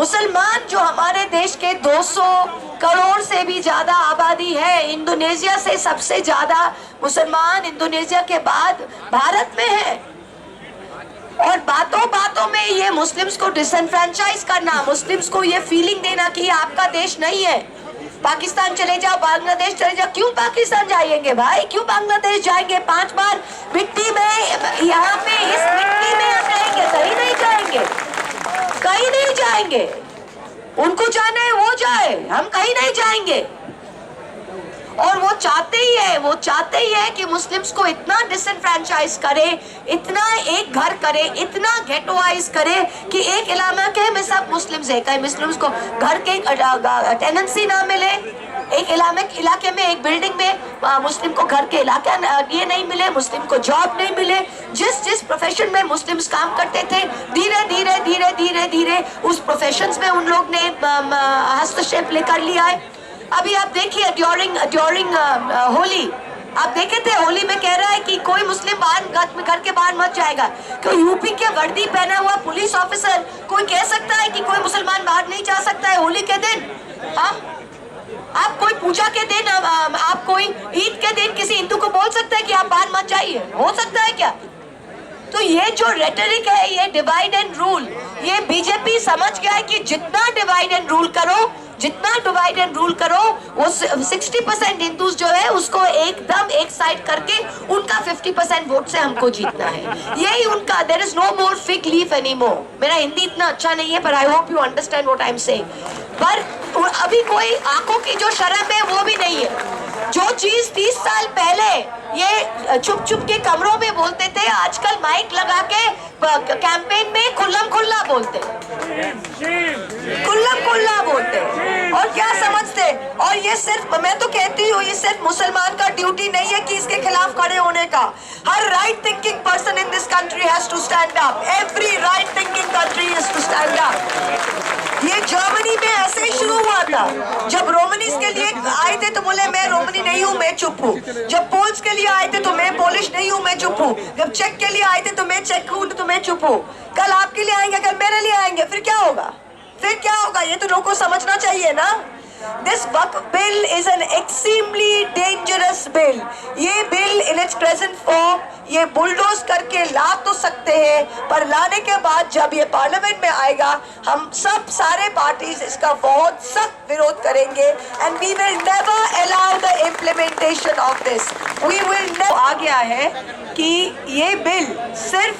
मुसलमान जो हमारे देश के 200 करोड़ से भी ज्यादा आबादी है, इंडोनेशिया से सबसे ज्यादा मुसलमान इंडोनेशिया के बाद भारत में है। और बातों बातों में ये मुस्लिम्स को डिसएनफ्रेंचाइज करना, मुस्लिम्स को ये फीलिंग देना कि आपका देश नहीं है, पाकिस्तान चले जाओ, बांग्लादेश चले जाओ। क्यों पाकिस्तान जाएंगे भाई, क्यों बांग्लादेश जाएंगे? 5 बार मिट्टी में, यहाँ पे इस मिट्टी में हम रहेंगे, कहीं नहीं जाएंगे, कहीं नहीं जाएंगे। उनको जाना है वो जाए, हम कहीं नहीं जाएंगे। और वो चाहते ही है कि मुस्लिम्स को इतना डिसएनफ्रेंचाइज करे, इतना एक घर करे, इतना गेटोवाइज करे कि एक इलाके में सब मुस्लिम्स है, कहीं मुस्लिम्स को घर के टेनेंसी ना मिले, एक इलाके में एक बिल्डिंग में मुस्लिम को घर के इलाका ये नहीं मिले, मुस्लिम को जॉब नहीं मिले। जिस प्रोफेशन में मुस्लिम्स काम करते थे, धीरे धीरे उस प्रोफेशंस में उन लोग ने हस्तक्षेप लेकर लिया है। अभी आप देखिए ड्यूरिंग होली, आप देखे थे, होली में कह रहा है कि कोई मुस्लिम घर के बाहर मत जाएगा। क्यों यूपी के वर्दी पहना हुआ पुलिस ऑफिसर कोई कह सकता है कि कोई मुसलमान बाहर नहीं जा सकता है होली के दिन? आप कोई पूजा के दिन, आप कोई ईद के दिन किसी हिंदू को बोल सकते हैं कि आप बाहर मत जाइए? हो सकता है क्या? तो ये जो रेटरिक है, ये डिवाइड एंड रूल, ये बीजेपी समझ गया है कि जितना डिवाइड एंड रूल करो वो 60% हिंदूज जो है उसको एकदम एक साइड करके उनका 50% वोट से हमको जीतना है। यही उनका, there is no more fig leaf anymore. मेरा हिंदी इतना अच्छा नहीं है, पर I hope you understand what I am saying. पर अभी कोई आंखों की जो शर्म है वो भी नहीं है। जो चीज 30 साल पहले ये चुप चुप के कमरों में बोलते थे, आजकल माइक लगा के कैंपेन में खुल्लम खुल्ला बोलते, और क्या समझते? और ये सिर्फ, मैं तो कहती हूँ, ये सिर्फ मुसलमान का ड्यूटी नहीं है कि इसके खिलाफ खड़े होने का। हर right thinking person in this country has to stand up. Every right thinking country has to stand up. ये जर्मनी में ऐसे ही शुरू हुआ था। जब रोमनीज के लिए आए थे तो बोले मैं रोमनी नहीं हूँ, मैं चुप हूँ। जब पोल्स के लिए आए थे तो मैं पोलिश नहीं हूँ, मैं चुप हूँ। जब चेक के लिए आए थे तो मैं चेक हूँ, तो मैं चुप हूँ। कल आपके लिए आएंगे, कल मेरे लिए आएंगे, फिर क्या होगा? ये तो लोगों को समझना चाहिए ना। This Waqf bill is an extremely dangerous bill. ये bill in its present form ये बुलडोज करके ला तो सकते हैं, पर लाने के बाद जब ये पार्लियामेंट में आएगा, हम सब सारे पार्टीज इसका बहुत सख्त विरोध करेंगे। And we will never allow the implementation of this. We will never। आ गया है कि ये बिल सिर्फ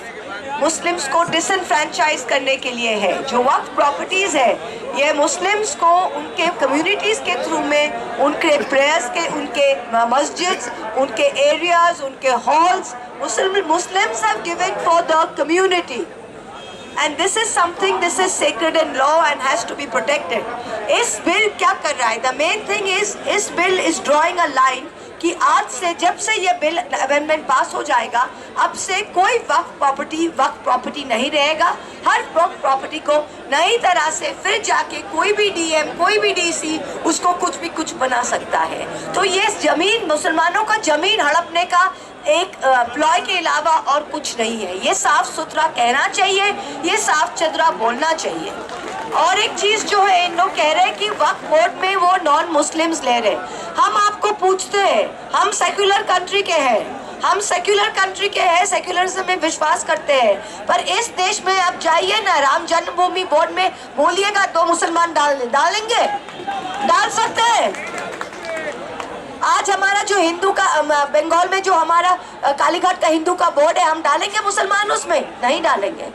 मुस्लिम्स को डिसएनफ्रेंचाइज करने के लिए है। जो वक्फ प्रॉपर्टीज है, ये मुस्लिम्स को उनके कम्युनिटीज के थ्रू में, उनके प्रेयर्स के, उनके मस्जिद्स, उनके एरियाज, उनके halls, Muslims have given for the community, and this is something, this is sacred in law and has to be protected. इस बिल क्या कर रहा है? The main thing is, इस bill is drawing a line कि आज से, जब से ये बिल अमेंडमेंट पास हो जाएगा, अब से कोई वक्फ प्रॉपर्टी नहीं रहेगा। हर वक्फ प्रॉपर्टी को नई तरह से फिर जाके कोई भी डीएम, कोई भी डीसी उसको कुछ बना सकता है। तो ये जमीन, मुसलमानों का जमीन हड़पने का एक प्लॉय के अलावा और कुछ नहीं है। ये साफ सुथरा कहना चाहिए, ये साफ चदरा बोलना चाहिए। और एक चीज जो है, इन लोग कह रहे हैं कि वक्फ बोर्ड में वो नॉन मुस्लिम्स ले रहे। हम आपको पूछते हैं, हम सेक्युलर कंट्री के हैं, सेक्युलरिज्म में विश्वास करते हैं, पर इस देश में आप जाइए ना, राम जन्मभूमि बोर्ड में बोलिएगा 2 मुसलमान डालेंगे? डाल सकते हैं? आज हमारा जो हिंदू का, बंगाल में जो हमारा कालीघाट का हिंदू का बोर्ड है, हम डालेंगे मुसलमान उसमें? नहीं डालेंगे।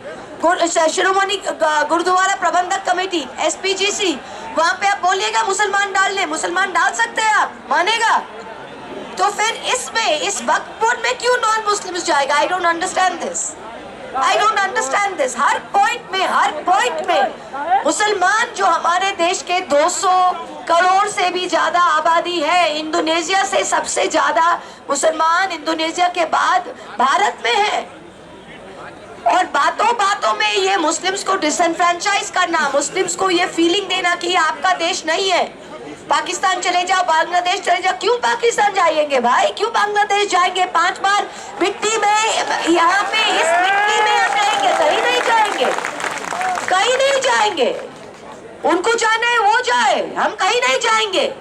शिरोमणि गुरुद्वारा प्रबंधक कमेटी, SPGC, वहां पे आप बोलिएगा मुसलमान डाल ले, मुसलमान डाल सकते हैं आप? मानेगा? तो फिर इसमें, इस वक्फ बोर्ड में क्यों नॉन मुस्लिम्स जाएगा? I don't understand this. Her point में मुसलमान जो हमारे देश के 200 करोड़ से भी ज्यादा आबादी है, इंडोनेशिया से सबसे ज्यादा मुसलमान इंडोनेशिया के बाद भारत में है। और बातों बातों में ये मुस्लिम्स को डिसएनफ्रेंचाइज करना, मुस्लिम्स को ये फीलिंग देना कि आपका देश नहीं है, पाकिस्तान चले जाओ, बांग्लादेश चले जाओ। क्यों पाकिस्तान जाएंगे भाई, क्यों बांग्लादेश जाएंगे? 5 बार मिट्टी में, यहाँ पे इस मिट्टी में हम रहेंगे, कहीं नहीं जाएंगे, कहीं नहीं जाएंगे। उनको जाना है वो जाए, हम कहीं नहीं जाएंगे।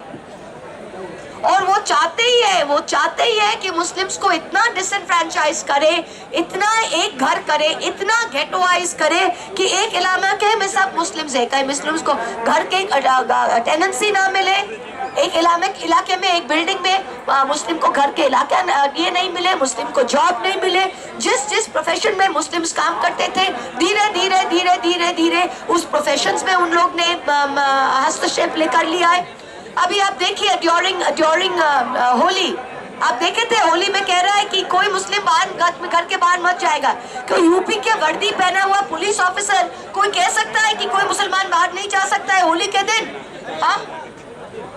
और वो चाहते ही है कि मुस्लिम्स को इतना डिसएनफ्रेंचाइज करे, इतना एक घर करे, इतना गेटोआइज करे कि एक इलाके में सब मुस्लिम्स है, कहीं मुस्लिम्स को घर के टेनेंसी ना मिले, एक इलाके में एक बिल्डिंग में मुस्लिम को घर के इलाका ये नहीं मिले, मुस्लिम को जॉब नहीं मिले। जिस प्रोफेशन में मुस्लिम्स काम करते थे, धीरे धीरे उस प्रोफेशंस में उन लोग ने हस्तक्षेप लेकर लिया है। अभी आप देखिए ड्यूरिंग होली, आप देखे थे होली में कह रहा है कि कोई मुस्लिम घर के बाहर मत जाएगा। क्यों यूपी के वर्दी पहना हुआ पुलिस ऑफिसर कोई कह सकता है कि कोई मुसलमान बाहर नहीं जा सकता है होली के दिन? हाँ,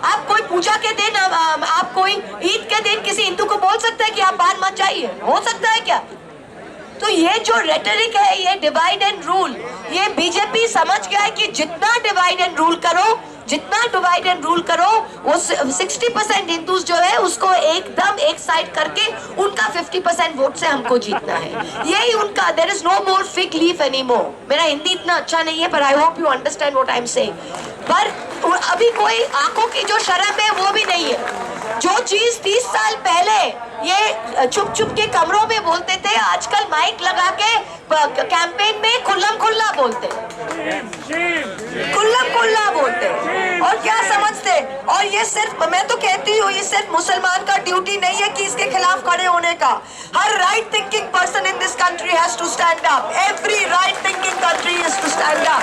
आप कोई पूजा के दिन, आप कोई ईद के दिन किसी हिंदू को बोल सकते हैं कि आप बाहर मत जाइए? हो सकता है क्या? तो ये जो रेटरिक है, ये डिवाइड एंड रूल, ये बीजेपी समझ गया है कि जितना डिवाइड एंड रूल करो वो 60% हिंदूज जो है उसको एकदम एक साइड करके उनका 50% वोट से हमको जीतना है। यही उनका, there is no more fig leaf anymore. मेरा हिंदी इतना अच्छा नहीं है, पर I hope you understand what I am saying. पर अभी कोई आंखों की जो शर्म है वो भी नहीं है। जो चीज 30 साल पहले ये चुप चुप के कमरों में बोलते थे, आजकल माइक लगा के कैंपेन में खुल्लम खुल्ला बोलते, और क्या समझते? और ये सिर्फ, मैं तो कहती हूँ, ये सिर्फ मुसलमान का ड्यूटी नहीं है कि इसके खिलाफ खड़े होने का। हर right thinking person in this country has to stand up. Every right thinking country has to stand up.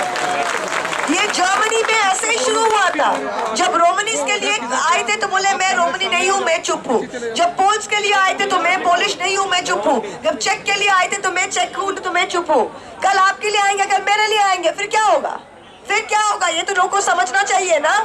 ये जर्मनी में ऐसे ही शुरू हुआ था। जब रोमनीज के लिए आए थे तो बोले मैं रोमनी नहीं हूँ, मैं चुप हूँ। जब पोल्स के लिए आए थे तो मैं पोलिश नहीं हूँ, मैं चुप हूँ। जब चेक के लिए आए थे तो मैं चेक हूँ, तो मैं चुप हूँ। कल आपके लिए आएंगे, कल मेरे लिए आएंगे, फिर क्या होगा? ये तो लोगों को समझना चाहिए ना।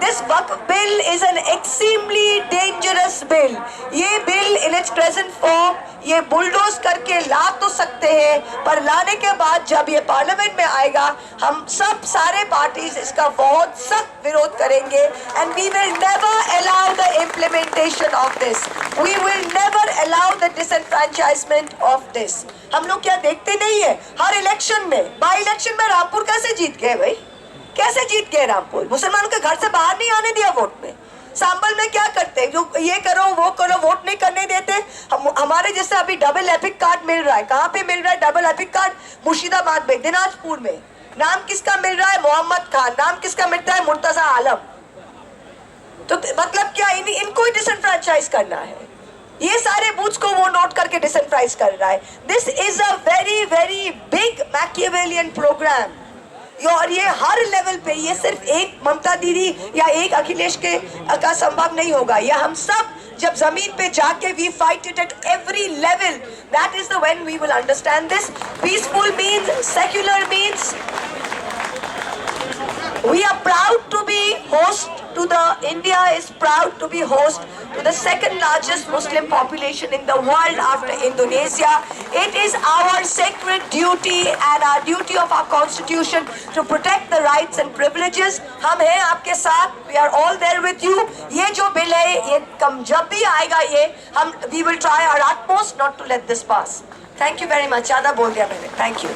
This Waqf bill is an extremely dangerous bill. ये bill in its present form ये बुलडोज करके ला तो सकते हैं, पर लाने के बाद जब ये पार्लियामेंट में आएगा, हम सब सारे पार्टीज इसका बहुत सख्त विरोध करेंगे। And we will never allow the implementation of this. We will never allow the disenfranchisement of this. हम लोग क्या देखते नहीं है? हर इलेक्शन में, बाई इलेक्शन में रामपुर कैसे जीत गए भाई? कैसे जीत गए रामपुर? मुसलमानों के घर से बाहर नहीं आने दिया वोट में। सांबल में क्या करते हैं? जो ये करो वो करो, वोट नहीं करने देते। हमारे जैसे अभी डबल एपिक कार्ड मिल रहा है। कहाँ पे मिल रहा है डबल एपिक कार्ड? मुर्शिदाबाद में, दिनाजपुर में। नाम किसका मिल रहा है? मोहम्मद खान। नाम किसका मिलता है? मुर्तजा आलम। तो मतलब क्या, इनको ही डिसएनफ्रेंचाइज करना है? ये सारे बूथ्स को वो नोट करके डिसएनफ्रेंचाइज कर रहा है। This is a very very big Machiavellian programme. और ये हर लेवल पे, ये सिर्फ एक ममता दीदी या एक अखिलेश के का संभव नहीं होगा। ये हम सब जब जमीन पे जाके we fight it at every level, that is the when we will understand this. Peaceful means, secular means, we are proud to be host to the, India is proud to be host to the second largest Muslim population in the world after Indonesia. It is our sacred duty and our duty of our constitution to protect the rights and privileges. हम हैं आपके साथ, we are all there with you. ये जो bill है, ये जब भी आएगा ये हम, we will try our utmost not to let this pass. Thank you very much. ज़्यादा बोल दिया मैंने. Thank you.